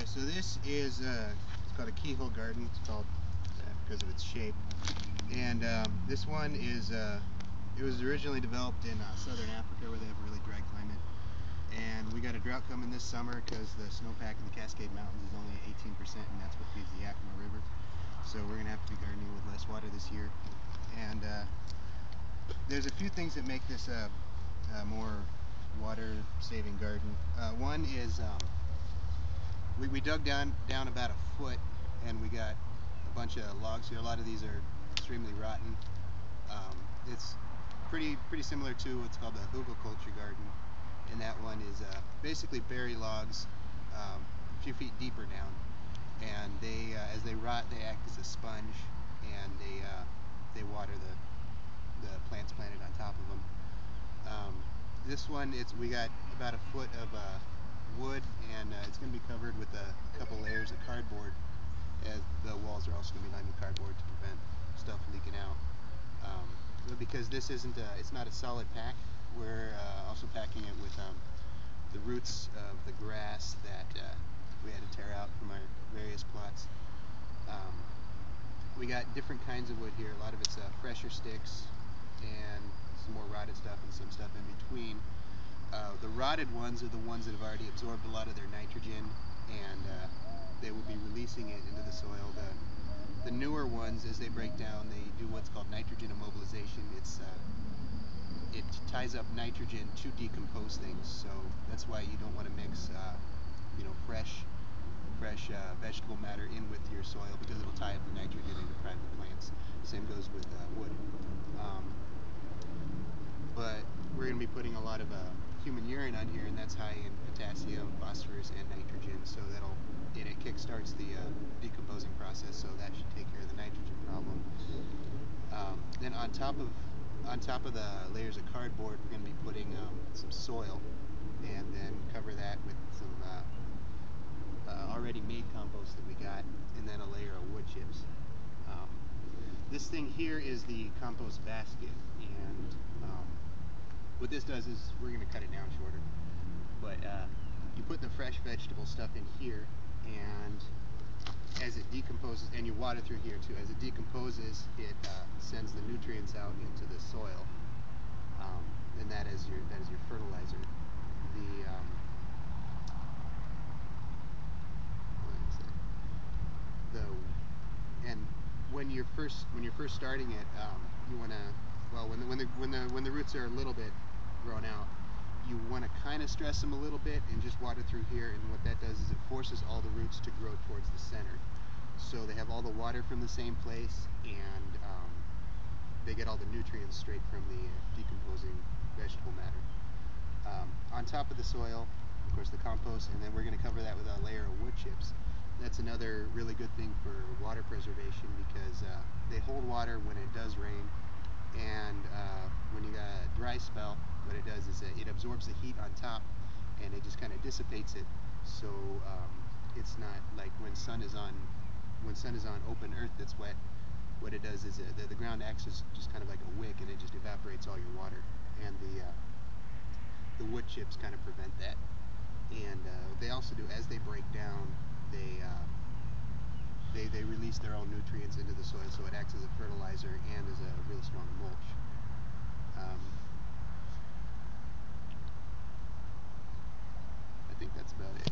Okay, so this is it's called a keyhole garden. It's called that because of its shape. And this one is it was originally developed in southern Africa where they have a really dry climate. And we got a drought coming this summer because the snowpack in the Cascade Mountains is only 18%, and that's what feeds the Yakima River. So we're going to have to be gardening with less water this year. And there's a few things that make this a more water-saving garden. One is we dug down about a foot, and we got a bunch of logs here. A lot of these are extremely rotten. It's pretty similar to what's called a hugelkultur garden, and that one is basically berry logs a few feet deeper down, and they as they rot, they act as a sponge, and they water the plants planted on top of them. This one, we got about a foot of wood, and it's going to be covered with a couple layers of cardboard, as the walls are also going to be lined with cardboard to prevent stuff leaking out. But because this isn't it's not a solid pack, we're also packing it with the roots of the grass that we had to tear out from our various plots. We got different kinds of wood here. A lot of it's fresher sticks and some more rotted stuff and some stuff in between. The rotted ones are the ones that have already absorbed a lot of their nitrogen, and they will be releasing it into the soil. The newer ones, as they break down, they do what's called nitrogen immobilization. It ties up nitrogen to decompose things, so that's why you don't want to mix fresh vegetable matter in with your soil, because it'll tie up the nitrogen and deprive the plants. Same goes with wood. But we're going to be putting a lot of human urine on here, and that's high in potassium, phosphorus, and nitrogen, so it kickstarts the decomposing process, so that should take care of the nitrogen problem. Then on top of the layers of cardboard, we're going to be putting some soil, and then cover that with some already made compost that we got, and then a layer of wood chips. This thing here is the compost basket, and what this does is, we're going to cut it down shorter, but you put the fresh vegetable stuff in here, and as it decomposes, and you water through here too, as it decomposes, it sends the nutrients out into the soil, and that is your fertilizer. And when you're first starting it, you want to, well, when the roots are a little bit grown out, you want to kind of stress them a little bit and just water through here, and what that does is it forces all the roots to grow towards the center, so they have all the water from the same place, and they get all the nutrients straight from the decomposing vegetable matter. On top of the soil, of course, the compost, and then we're going to cover that with a layer of wood chips. That's another really good thing for water preservation, because they hold water when it does rain, and when you got a dry spell, what it does is it absorbs the heat on top, and it just kind of dissipates it. So it's not like when sun is on open earth that's wet. What it does is the ground acts as just kind of like a wick, and it just evaporates all your water. And the wood chips kind of prevent that. And they also do, as they break down, they release their own nutrients into the soil, so it acts as a fertilizer and as a real strong mulch. I think that's about it.